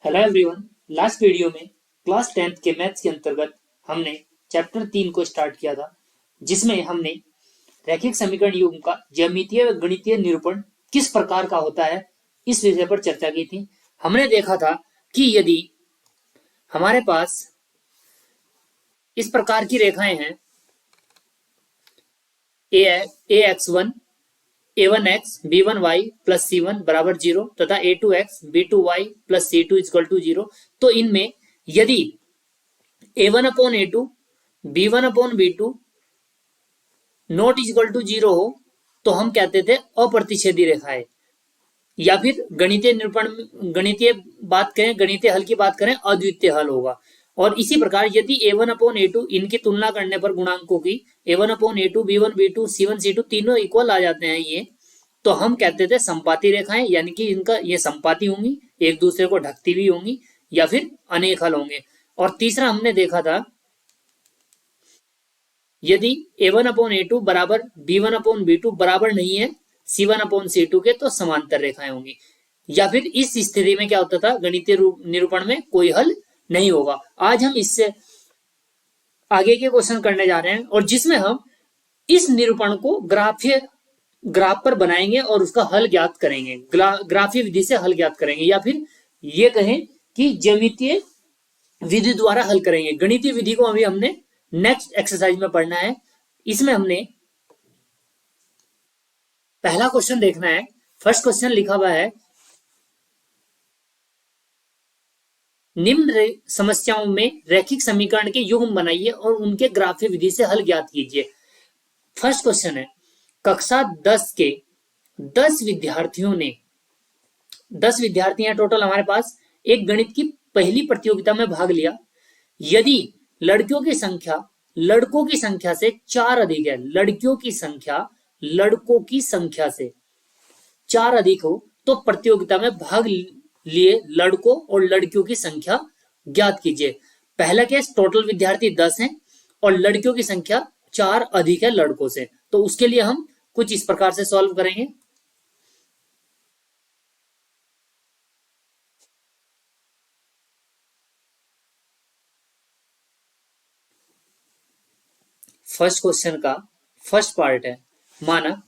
Hello everyone. Last video में class 10th के maths के अंतर्गत हमने चैप्टर 3 को स्टार्ट किया था, जिसमें हमने रैखिक समीकरण युग्म का ज्यामितीय व गणितीय निरूपण किस प्रकार का होता है इस विषय पर चर्चा की थी। हमने देखा था कि यदि हमारे पास इस प्रकार की रेखाएं हैं ax1 a1x b1y plus c1 बराबर 0 तथा a2x b2y plus c2 equal to 0, तो इनमें यदि a1 upon a2 b1 upon b2 not equal to 0 हो तो हम कहते थे अप्रतिच्छेदी रेखा है, या फिर गणितीय निरूपण गणितीय हल की बात करें अद्वितीय हल होगा। और इसी प्रकार यदि a1 अपॉन a2 इनकी तुलना करने पर गुणांकों की a1 upon a2 b1 b2 c1 c2 तीनों इक्वल आ जाते हैं ये, तो हम कहते थे संपाती रेखाएं, यानी कि इनका ये संपाती होंगी, एक दूसरे को ढकती हुई होंगी, या फिर अनेक हल होंगे। और तीसरा हमने देखा था यदि a1 अपॉन a2 बराबर b1 अपॉन b2 बराबर नहीं है c1 अपॉन c2 के, तो समांतर रेखाएं होंगी। या फिर इस स्थिति में क्या होता था, गणितीय निरूपण में कोई हल नहीं होगा। आज हम इससे आगे के क्वेश्चन करने जा रहे हैं, और जिसमें हम इस निरूपण को ग्राफ पर बनाएंगे और उसका हल ज्ञात करेंगे, ग्राफीय विधि से हल ज्ञात करेंगे, या फिर ये कहें कि ज्यामितीय विधि द्वारा हल करेंगे। गणितीय विधि को अभी हमने नेक्स्ट एक्सरसाइज में पढ़ना है। इसमें हमने पहला क्वेश्चन देखना है। फर्स्ट क्वेश्चन लिखा हुआ है, निम्न समस्याओं में रैखिक समीकरण के युग्म बनाइए और उनके ग्राफीय विधि से हल ज्ञात कीजिए। फर्स्ट क्वेश्चन है, कक्षा 10 के 10 विद्यार्थियों ने 10 विद्यार्थी हैं टोटल हमारे पास, एक गणित की पहली प्रतियोगिता में भाग लिया। यदि लड़कियों की संख्या से 4 अधिक है, लड़कियों की संख्या लड़कों की संख्या से 4 अधिक हो तो प्रतियोगिता में भाग लिए लड़कों और लड़कियों की संख्या ज्ञात कीजिए। पहला केस, टोटल विद्यार्थी 10 हैं और लड़कियों की संख्या 4 अधिक है लड़कों से, तो उसके लिए हम कुछ इस प्रकार से सॉल्व करेंगे। फर्स्ट क्वेश्चन का फर्स्ट पार्ट है, माना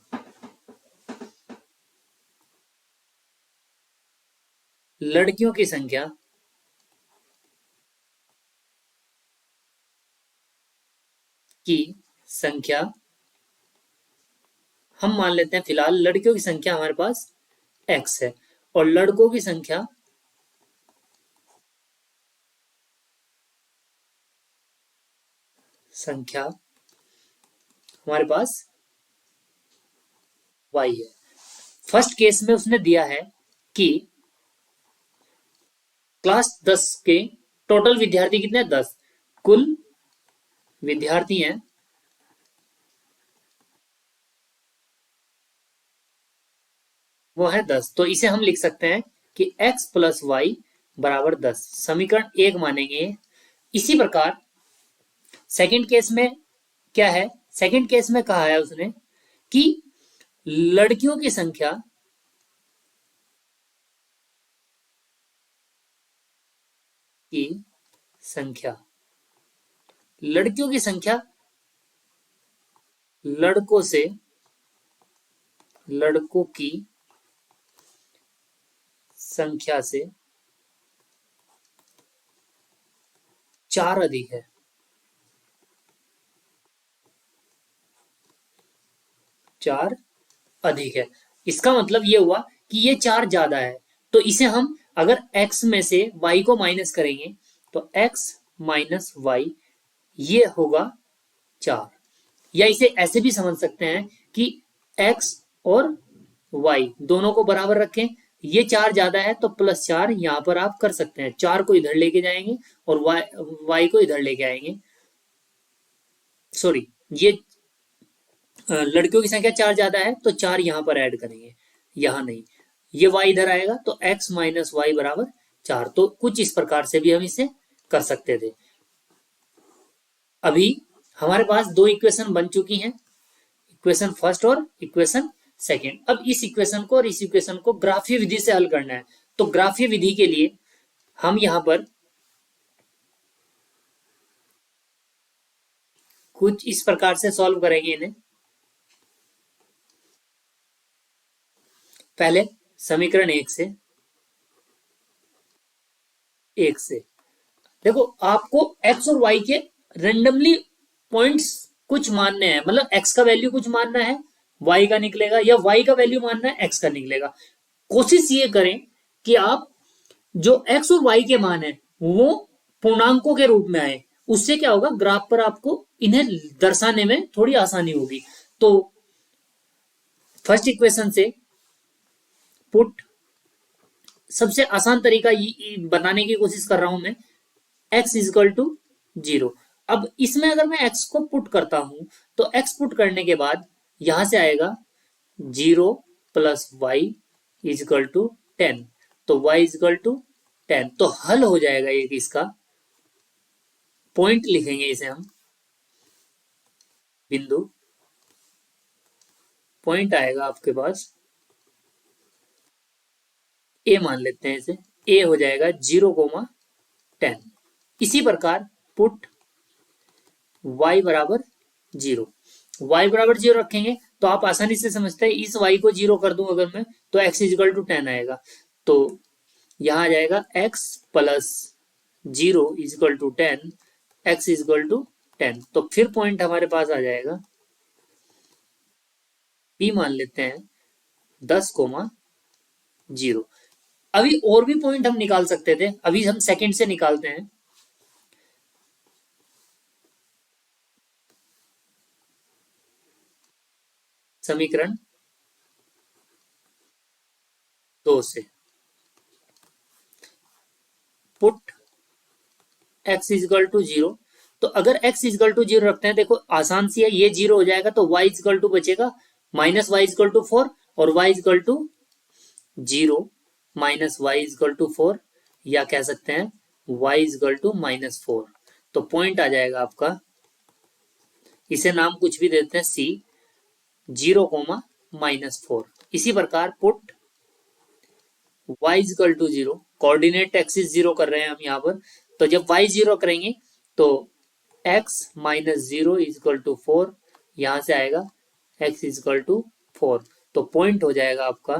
लड़कियों की संख्या हम मान लेते हैं फिलहाल लड़कियों की संख्या हमारे पास x है और लड़कों की संख्या हमारे पास y है। फर्स्ट केस में उसने दिया है कि क्लास 10 के टोटल विद्यार्थी कितने, 10, कुल विद्यार्थी हैं वो है 10। तो इसे हम लिख सकते हैं कि x प्लस वाई बराबर 10, समीकरण 1 मानेंगे। इसी प्रकार सेकंड केस में क्या है, सेकंड केस में कहा है उसने कि लड़कियों की संख्या लड़कों की संख्या से 4 अधिक है। इसका मतलब ये हुआ कि ये 4 ज्यादा है, तो इसे हम अगर x में से y को माइनस करेंगे तो x माइनस वाई ये होगा 4। या इसे ऐसे भी समझ सकते हैं कि x और y दोनों को बराबर रखें, ये 4 ज्यादा है तो प्लस 4 यहां पर आप कर सकते हैं, 4 को इधर लेके जाएंगे और y को इधर लेके आएंगे। सॉरी, ये लड़कियों की संख्या 4 ज्यादा है तो 4 यहां पर ऐड करेंगे, यहां नहीं, ये y इधर आएगा तो x माइनस वाई बराबर 4। तो कुछ इस प्रकार से भी हम इसे कर सकते थे। अभी हमारे पास 2 इक्वेशन बन चुकी हैं, इक्वेशन फर्स्ट और इक्वेशन सेकेंड। अब इस इक्वेशन को और इस इक्वेशन को ग्राफीय विधि से हल करना है। तो ग्राफीय विधि के लिए हम यहां पर कुछ इस प्रकार से सॉल्व करेंगे इन्हें। पहले समीकरण एक से देखो, आपको एक्स और वाई के रेंडमली पॉइंट्स कुछ मानने हैं, मतलब एक्स का वैल्यू कुछ मानना है, वाई का निकलेगा, या वाई का वैल्यू मानना है, एक्स का निकलेगा। कोशिश ये करें कि आप जो एक्स और वाई के मान है वो पूर्णांकों के रूप में आए। उससे क्या होगा, ग्राफ पर आपको इन्हें दर्शाने में थोड़ी आसानी होगी। तो फर्स्ट इक्वेशन से पुट, सबसे आसान तरीका बनाने की कोशिश कर रहा हूं मैं, x इजकल टू 0। अब इसमें अगर मैं x को पुट करता हूं तो x पुट करने के बाद यहां से आएगा 0 + y इजकल टू 10, तो y इजकल टू 10। तो हल हो जाएगा एक इसका, पॉइंट लिखेंगे इसे हम, बिंदु, पॉइंट आएगा आपके पास, a मान लेते हैं इसे, a हो जाएगा 0, 10। इसी प्रकार पुट y बराबर 0, y बराबर 0 रखेंगे तो आप आसानी से समझते हैं, इस y को 0 कर दूं अगर मैं तो x इजकल टू 10 आएगा। तो यहां आ जाएगा x plus 0 equal to 10, x equal to 10। तो फिर पॉइंट हमारे पास आ जाएगा, p मान लेते हैं 10, 0। अभी और भी पॉइंट हम निकाल सकते थे, अभी हम सेकंड से निकालते हैं। समीकरण 2 से पुट x इजकल टू 0। तो अगर x इजकल टू 0 रखते हैं, देखो आसान सी है, ये 0 हो जाएगा तो y इजकल टू बचेगा -y इजकल टू 4, और y equal to 0 minus y equal to 4, या कह सकते हैं y इजकल टू -4। तो पॉइंट आ जाएगा आपका, इसे नाम कुछ भी देते हैं c, 0, -4। इसी प्रकार put y equal to 0, coordinate axis 0 कर रहे हैं हम यहाँ पर, तो जब y 0 करेंगे तो x माइनस 0 इजकल टू 4, यहां से आएगा x इजकल टू 4। तो पॉइंट हो जाएगा आपका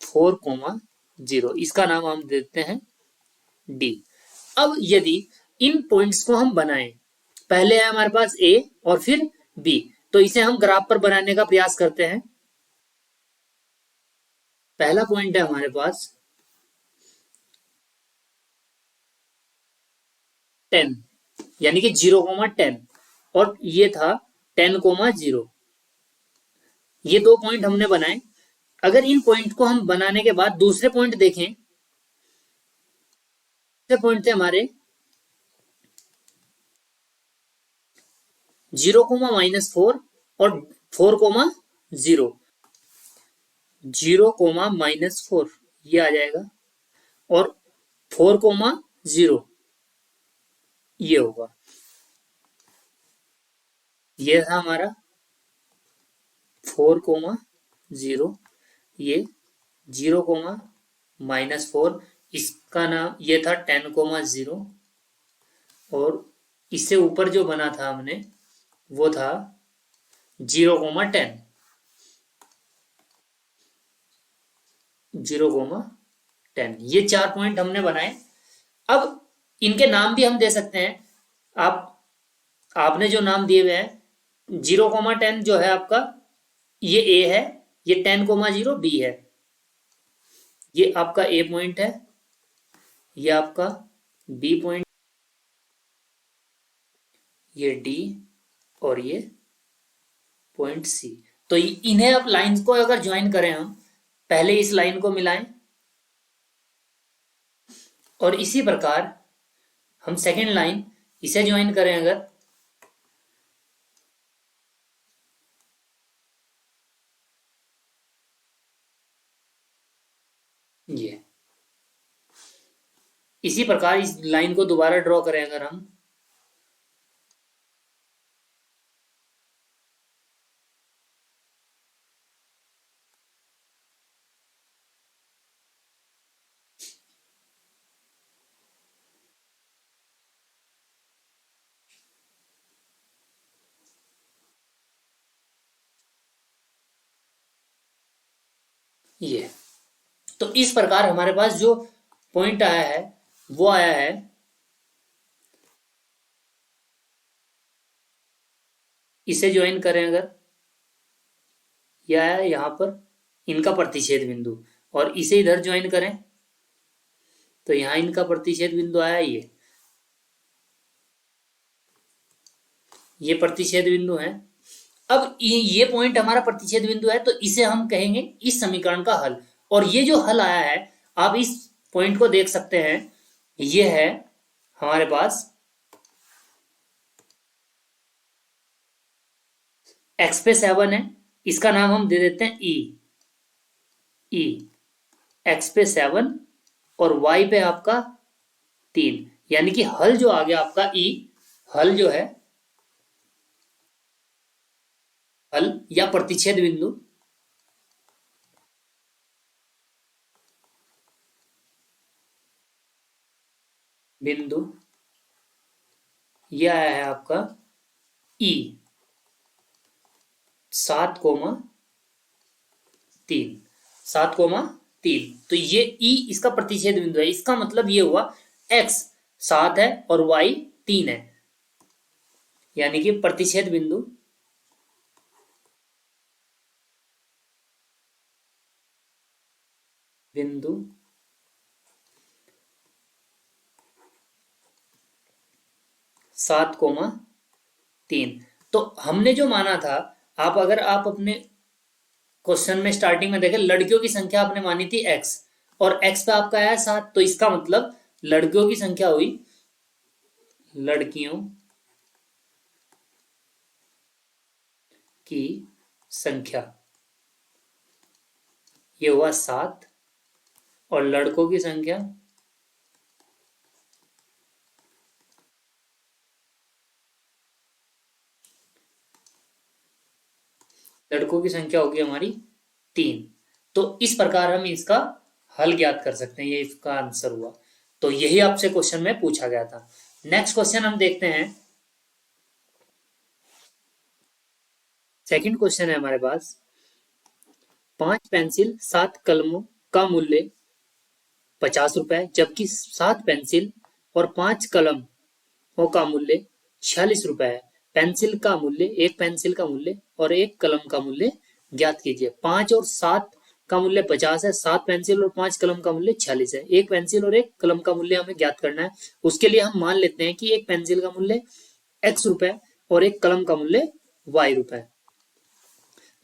4, 0। इसका नाम हम देते हैं d। अब यदि इन पॉइंट्स को हम बनाएं, पहले है हमारे पास a और फिर b, तो इसे हम ग्राफ पर बनाने का प्रयास करते हैं। पहला पॉइंट है हमारे पास 10, यानी कि 0, 10, और ये था 10, 0। ये दो पॉइंट हमने बनाए। अगर इन पॉइंट को हम बनाने के बाद दूसरे पॉइंट देखें, दूसरे पॉइंट थे हमारे 0, -4 और 4, 0। 0, -4 ये आ जाएगा, और 4, 0 ये होगा। ये था हमारा 4, 0, ये 0, -4, इसका नाम ये था 10, 0, और इससे ऊपर जो बना था हमने वो था 0, 10, 0, 10। ये 4 पॉइंट हमने बनाए। अब इनके नाम भी हम दे सकते हैं। आप आपने जो नाम दिए हुए हैं, 0, 10 जो है आपका, ये ए है, ये 10, 0 बी है, ये आपका ए पॉइंट है, ये आपका बी पॉइंट, ये डी, और ये पॉइंट सी। तो इन्हें अब लाइंस को अगर ज्वाइन करें हम, पहले इस लाइन को मिलाएं, और इसी प्रकार हम सेकेंड लाइन इसे ज्वाइन करें अगर, ये इसी प्रकार इस लाइन को दोबारा ड्रॉ करें अगर हम, ये। तो इस प्रकार हमारे पास जो पॉइंट आया है वो आया है इसे ज्वाइन करें अगर, यह आया यहां पर इनका प्रतिच्छेद बिंदु, और इसे इधर ज्वाइन करें तो यहां इनका प्रतिच्छेद बिंदु आया ये प्रतिच्छेद बिंदु है। अब ये पॉइंट हमारा प्रतिच्छेद बिंदु है तो इसे हम कहेंगे इस समीकरण का हल। और ये जो हल आया है आप इस पॉइंट को देख सकते हैं, ये है हमारे पास x पे 7 है, इसका नाम हम दे देते हैं ई। x पे 7 और y पे आपका 3, यानी कि हल जो आ गया आपका ई, हल जो है हल या प्रतिच्छेद बिंदु बिंदु यह आया है आपका ई 7,3। 7,3 तो ये ई इसका प्रतिच्छेद बिंदु है। इसका मतलब ये हुआ x 7 है और y 3 है, यानी कि प्रतिच्छेद बिंदु बिंदु 7,3। तो हमने जो माना था, अगर आप अपने क्वेश्चन में स्टार्टिंग में देखें, लड़कियों की संख्या आपने मानी थी x और x पे आपका आया 7, तो इसका मतलब लड़कियों की संख्या हुई, लड़कियों की संख्या ये हुआ 7 और लड़कों की संख्या होगी हमारी 3। तो इस प्रकार हम इसका हल ज्ञात कर सकते हैं, ये इसका आंसर हुआ। तो यही आपसे क्वेश्चन में पूछा गया था। नेक्स्ट क्वेश्चन हम देखते हैं। सेकंड क्वेश्चन है हमारे पास, 5 पेंसिल 7 कलमों का मूल्य 50 रुपए, जबकि 7 पेंसिल और 5 कलमों का मूल्य 46 रुपए है। पेंसिल का मूल्य, एक पेंसिल का मूल्य और एक कलम का मूल्य ज्ञात कीजिए। 5 और 7 का मूल्य 50 है, 7 पेंसिल और 5 कलम का मूल्य 46 है। एक पेंसिल और एक कलम का मूल्य हमें ज्ञात करना है। उसके लिए हम मान लेते हैं कि एक पेंसिल का मूल्य x रुपए और एक कलम का मूल्य y रुपए।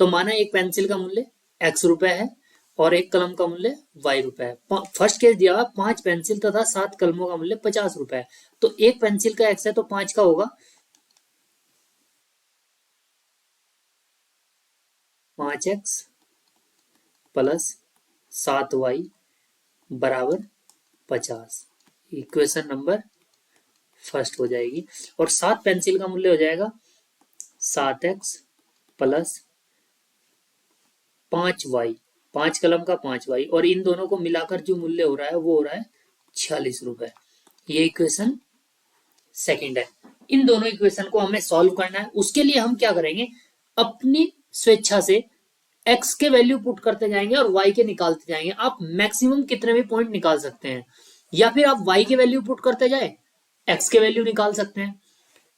तो माना एक पेंसिल का मूल्य x रुपए है और एक कलम का मूल्य y रुपए है। फर्स्ट केस दिया हुआ 5 पेंसिल तथा 7 कलमों का मूल्य 50 रुपए है। तो एक पेंसिल का x है तो 5 का होगा 5x प्लस 7y बराबर 50। इक्वेशन नंबर फर्स्ट हो जाएगी। और 7 पेंसिल का मूल्य हो जाएगा 7x प्लस 5y, 5 कलम का 5y, और इन दोनों को मिलाकर जो मूल्य हो रहा है वो हो रहा है 46 रुपए। ये इक्वेशन सेकंड है। इन दोनों इक्वेशन को हमें सॉल्व करना है। उसके लिए हम क्या करेंगे, अपनी स्वेच्छा से x के वैल्यू पुट करते जाएंगे और y के निकालते जाएंगे। आप मैक्सिमम कितने भी पॉइंट निकाल सकते हैं, या फिर आप y के वैल्यू पुट करते जाए x के वैल्यू निकाल सकते हैं।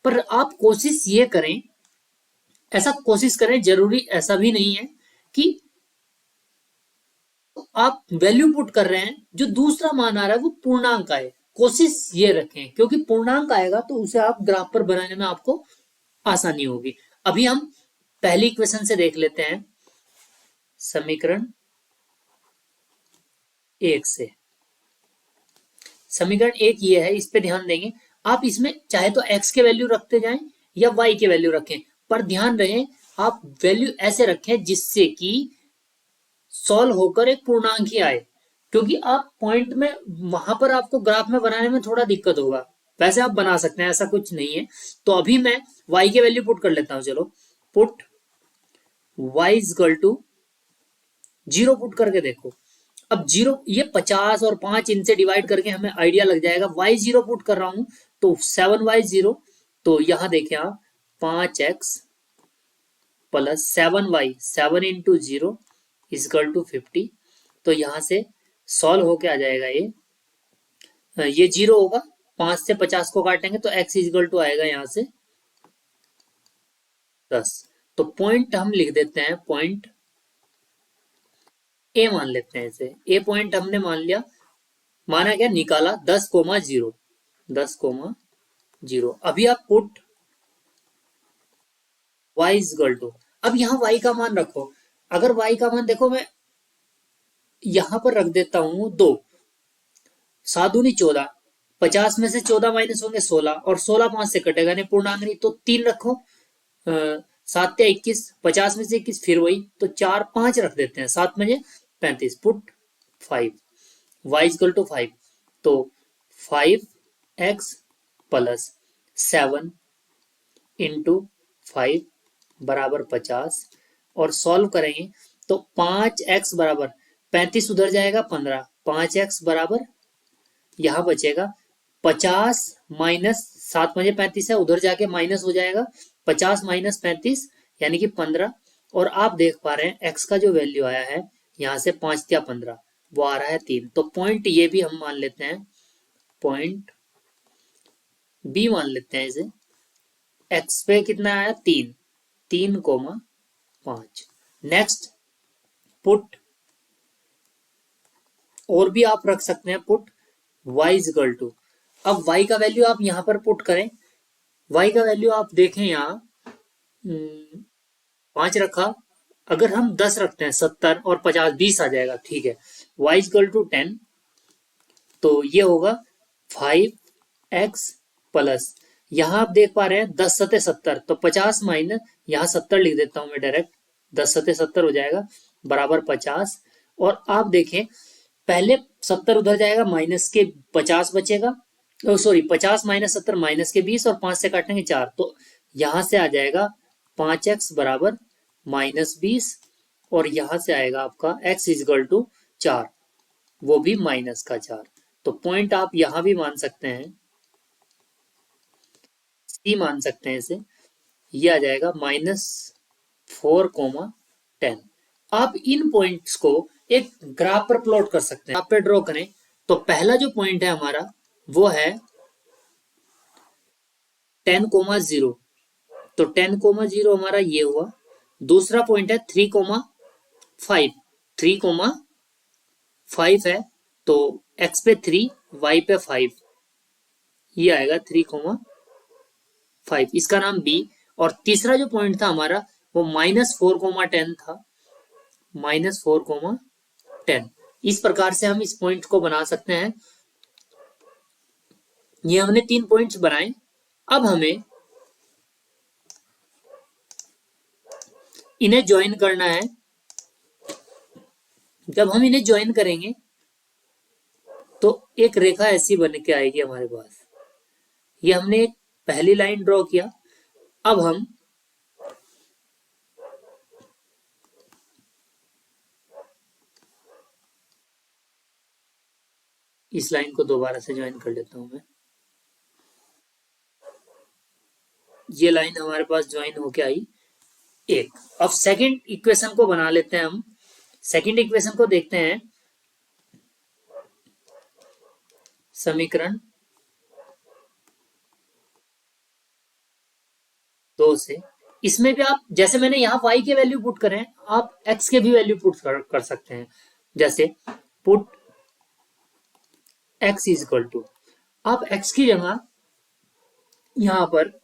पर आप कोशिश ये करें, ऐसा कोशिश करें, जरूरी ऐसा भी नहीं है कि आप वैल्यू पुट कर रहे हैं जो दूसरा मान आ रहा है वो पूर्णांक आए। कोशिश ये रखें, क्योंकि पूर्णांक आएगा तो उसे आप ग्राफ पर बनाने में आपको आसानी होगी। अभी हम पहली इक्वेशन से देख लेते हैं, समीकरण 1 से। समीकरण 1 ये है, इस पे ध्यान देंगे। आप इसमें चाहे तो x के वैल्यू रखते जाएं या y के वैल्यू रखें, पर ध्यान रहे आप वैल्यू ऐसे रखें जिससे कि सॉल्व होकर एक पूर्णांक ही आए, क्योंकि आप पॉइंट में वहां पर आपको ग्राफ में बनाने में थोड़ा दिक्कत होगा। वैसे आप बना सकते हैं, ऐसा कुछ नहीं है। तो अभी मैं y की वैल्यू पुट कर लेता हूं। चलो, put y equal to 0 put करके देखो। अब 0, ये 50 और 5 इनसे डिवाइड करके हमें आइडिया लग जाएगा। y 0 पुट कर रहा हूं तो 7y 0, तो यहां देखें आप 5x plus 7y, 7 into 0 equal to 50। तो यहाँ से सॉल्व होके आ जाएगा ये 0 होगा, 5 से 50 को काटेंगे तो x इजिकल टू आएगा यहाँ से 10। तो पॉइंट हम लिख देते हैं, पॉइंट ए मान लेते हैं इसे, ए पॉइंट हमने मान लिया, माना क्या, निकाला 10,0, 10,0। अभी आप पुट y इजिकल टू, अब यहाँ y का मान रखो, अगर y का मान देखो मैं यहां पर रख देता हूं 2, 7 दूनी 14, 50 में से 14 माइनस होंगे 16, और 16 5 से कटेगा नहीं, पूर्णांक नहीं, तो 3 रखो, 7 या 21, 50 में से 21 फिर वही, तो 4 5 रख देते हैं, 7 में 35, पुट 5, y इक्वल टू 5, तो 5x प्लस 7 इंटू 5 बराबर 50, और सॉल्व करेंगे तो 5x बराबर 35 उधर जाएगा 15, 5x बराबर यहां बचेगा 50 माइनस 7 में 35 है, उधर जाके माइनस हो जाएगा, 50 माइनस 35 यानी कि 15, और आप देख पा रहे हैं x का जो वैल्यू आया है यहां से 5 या 15, वो आ रहा है 3। तो पॉइंट ये भी हम मान लेते हैं, पॉइंट बी मान लेते हैं इसे, x पे कितना आया 3, 3,5। नेक्स्ट पुट, और भी आप रख सकते हैं, पुट y इजिकल टू, अब y का वैल्यू आप यहां पर पुट करें, y का वैल्यू आप देखें यहाँ 5 रखा, अगर हम 10 रखते हैं 70 और 50 20 आ जाएगा, ठीक है, y इजिकल टू 10, तो ये होगा 5x प्लस, यहां आप देख पा रहे हैं 10 सते 70, तो 50 माइनस यहाँ 70 लिख देता हूं मैं डायरेक्ट, 10 सते 70 हो जाएगा बराबर 50, और आप देखें पहले 70 उधर जाएगा, माइनस के 50 बचेगा, सॉरी 50 माइनस 70 माइनस के 20, और 5 से काटेंगे 4, तो यहां से आ जाएगा 5x बराबर -20, और यहां से आएगा आपका x इजिकल टू 4, वो भी माइनस का 4। तो पॉइंट आप यहां भी मान सकते हैं, सी मान सकते हैं इसे, ये आ जाएगा -4,10। आप इन पॉइंट्स को एक ग्राफ पर प्लॉट कर सकते हैं, ग्राफ पे ड्रॉ करें, तो पहला जो पॉइंट है हमारा वो है 10,0, तो 10,0 हमारा ये हुआ, दूसरा पॉइंट है 3,5, 3,5 है, तो x पे 3, y पे 5, ये आएगा 3,5, इसका नाम b। और तीसरा जो पॉइंट था हमारा वो -4,10 था, -4,10। इस प्रकार से हम इस पॉइंट को बना सकते हैं। ये हमने 3 पॉइंट्स बनाए, अब हमें इन्हें ज्वाइन करना है। जब हम इन्हें ज्वाइन करेंगे तो एक रेखा ऐसी बन के आएगी हमारे पास, ये हमने एक पहली लाइन ड्रॉ किया, अब हम इस लाइन को दोबारा से ज्वाइन कर लेता हूं मैं, ये लाइन हमारे पास ज्वाइन होके आई एक। अब सेकंड इक्वेशन को बना लेते हैं हम, सेकंड इक्वेशन को देखते हैं, समीकरण 2 से, इसमें भी आप जैसे मैंने यहाँ y के वैल्यू पुट करें, आप x के भी वैल्यू पुट कर सकते हैं, जैसे put x is equal to, आप x की जगह यहां पर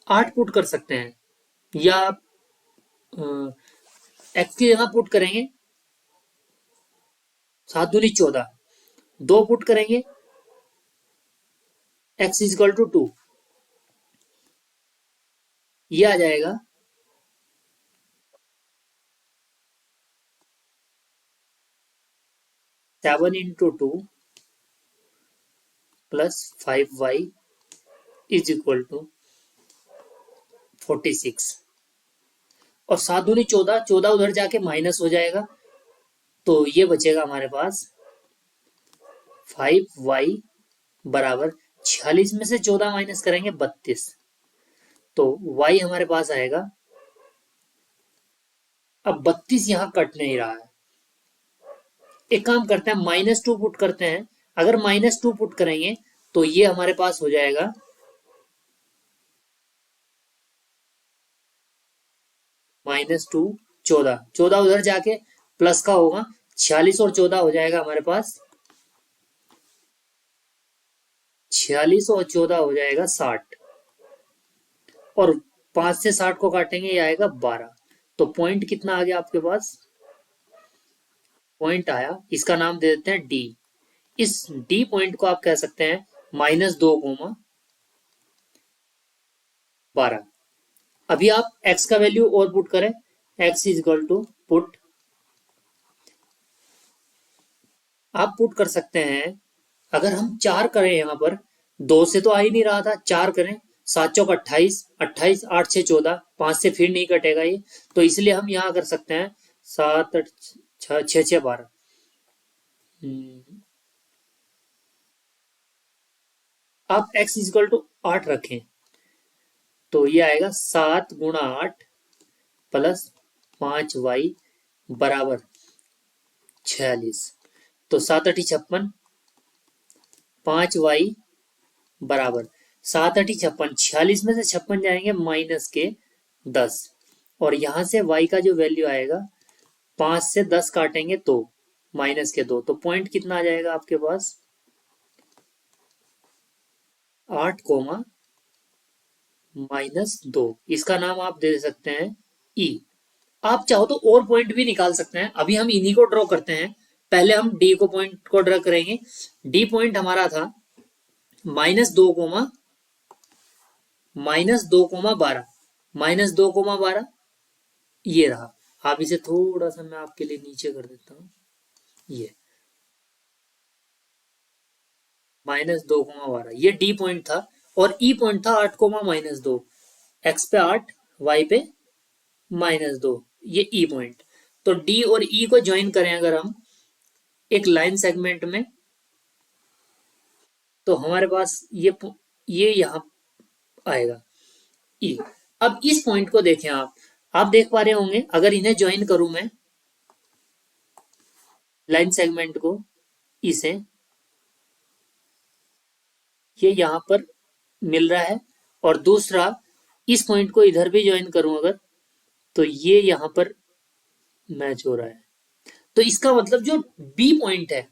8 पुट कर सकते हैं, या x की जगह पुट करेंगे 7 दूनी 14, 2 पुट करेंगे x इज इक्वल टू 2, ये आ जाएगा 7 into 2 plus 5y is equal to 46, और 7 दूनी 14, 14 उधर जाके माइनस हो जाएगा, तो ये बचेगा हमारे पास 5y बराबर 46 में से 14 माइनस करेंगे 32, तो y हमारे पास आएगा, अब 32 यहां कट नहीं रहा है, एक काम करते हैं, -2 पुट करते हैं। अगर -2 पुट करेंगे तो ये हमारे पास हो जाएगा -2 14, 14 उधर जाके प्लस का होगा, 46 और 14 हो जाएगा हमारे पास, 46 और 14 हो जाएगा 60, और 5 से 60 को काटेंगे ये आएगा 12। तो पॉइंट कितना आ गया आपके पास? पॉइंट आया, इसका नाम दे देते हैं डी। इस डी पॉइंट को आप कह सकते हैं -2, 12। अभी आप x का वैल्यू और पुट करें, x is equal to put, आप पुट कर सकते हैं। अगर हम 4 करें यहाँ पर, 2 से तो आ ही नहीं रहा था, 4 करें, 7 चौक 28, 28 8 6 14, 5 से फिर नहीं कटेगा ये, तो इसलिए हम यहाँ कर सकते हैं 7 8 6 6 6 12। आप x इजकल टू 8 रखें तो ये आएगा 7 गुणा 8 प्लस 5y बराबर 46। तो 7 8 56, 5y बराबर 7 8 56, 46 में से 56 जाएंगे -10, और यहां से y का जो वैल्यू आएगा 5 से 10 काटेंगे तो -2, तो पॉइंट कितना आ जाएगा आपके पास? 8, -2। इसका नाम आप दे सकते हैं ई। आप चाहो तो और पॉइंट भी निकाल सकते हैं, अभी हम इन्हीं को ड्रॉ करते हैं। पहले हम डी को पॉइंट को ड्रॉ करेंगे। डी पॉइंट हमारा था -2, -2, 12, -2, 12 ये रहा। आप इसे थोड़ा सा मैं आपके लिए नीचे कर देता हूं, ये -2, 12 ये डी पॉइंट था, और ई पॉइंट था 8, -2, एक्स पे 8 वाई पे -2, ये ई पॉइंट। तो डी और ई को ज्वाइन करें अगर हम एक लाइन सेगमेंट में, तो हमारे पास ये यहां आएगा ई। अब इस पॉइंट को देखें, आप देख पा रहे होंगे, अगर इन्हें ज्वाइन करूं मैं लाइन सेगमेंट को, इसे ये यहां पर मिल रहा है, और दूसरा इस पॉइंट को इधर भी ज्वाइन करूं अगर, तो ये यहां पर मैच हो रहा है। तो इसका मतलब जो बी पॉइंट है,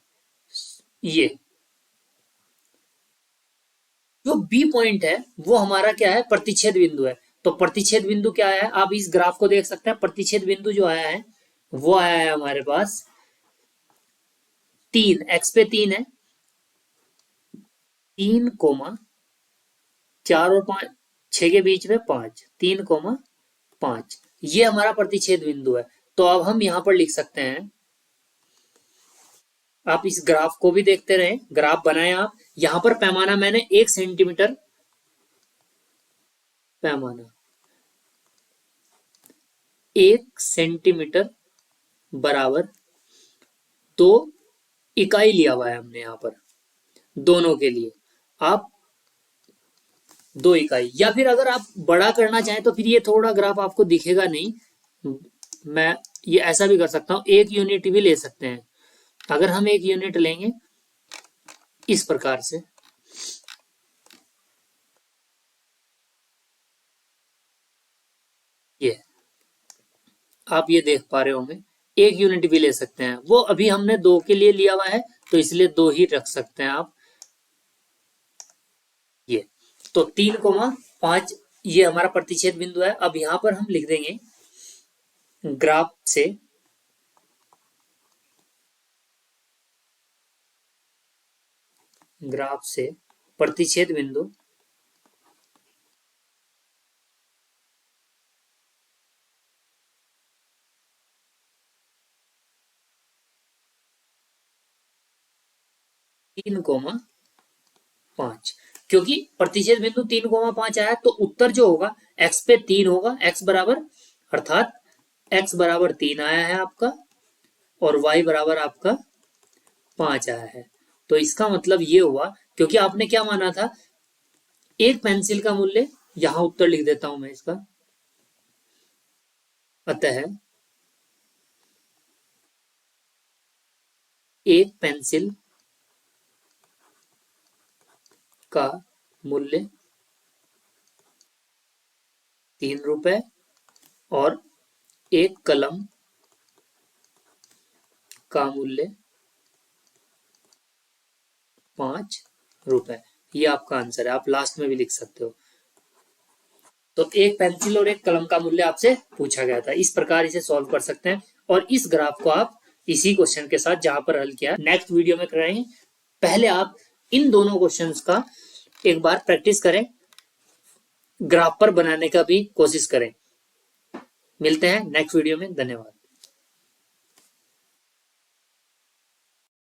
ये जो बी पॉइंट है वो हमारा क्या है? प्रतिच्छेद बिंदु है। तो प्रतिच्छेद बिंदु क्या है, आप इस ग्राफ को देख सकते हैं। प्रतिच्छेद बिंदु जो आया है वो आया है हमारे पास 3, एक्स पे 3 है, 3, 4 और 5, 6 के बीच में 5, 3, 5, ये हमारा प्रतिच्छेद बिंदु है। तो अब हम यहां पर लिख सकते हैं, आप इस ग्राफ को भी देखते रहे, ग्राफ बनाए आप। यहां पर पैमाना मैंने 1 सेंटीमीटर पैमाना, 1 सेंटीमीटर बराबर 2 इकाई लिया हुआ है हमने यहां पर दोनों के लिए। आप 2 इकाई, या फिर अगर आप बड़ा करना चाहें तो फिर ये थोड़ा ग्राफ आपको दिखेगा नहीं, मैं ये ऐसा भी कर सकता हूं, 1 यूनिट भी ले सकते हैं। अगर हम 1 यूनिट लेंगे इस प्रकार से, ये आप ये देख पा रहे होंगे, 1 यूनिट भी ले सकते हैं। वो अभी हमने 2 के लिए लिया हुआ है तो इसलिए 2 ही रख सकते हैं आप। ये तो 3, 5 ये हमारा प्रतिच्छेद बिंदु है। अब यहां पर हम लिख देंगे ग्राफ से, प्रतिच्छेद बिंदु तीन कोमा 5, क्योंकि प्रतिच्छेद बिंदु 3, 5 आया तो उत्तर जो होगा x पे 3 होगा, x बराबर, अर्थात x बराबर 3 आया है आपका, और y बराबर आपका 5 आया है। तो इसका मतलब ये हुआ, क्योंकि आपने क्या माना था, एक पेंसिल का मूल्य, यहां उत्तर लिख देता हूं मैं इसका, अतः एक पेंसिल का मूल्य 3 रुपए और एक कलम का मूल्य 5 रुपए। ये आपका आंसर है, आप लास्ट में भी लिख सकते हो। तो एक पेंसिल और एक कलम का मूल्य आपसे पूछा गया था, इस प्रकार इसे सॉल्व कर सकते हैं। और इस ग्राफ को आप इसी क्वेश्चन के साथ जहां पर हल किया नेक्स्ट वीडियो में कराएंगे। पहले आप इन दोनों क्वेश्चंस का एक बार प्रैक्टिस करें, ग्राफ पर बनाने का भी कोशिश करें। मिलते हैं नेक्स्ट वीडियो में, धन्यवाद।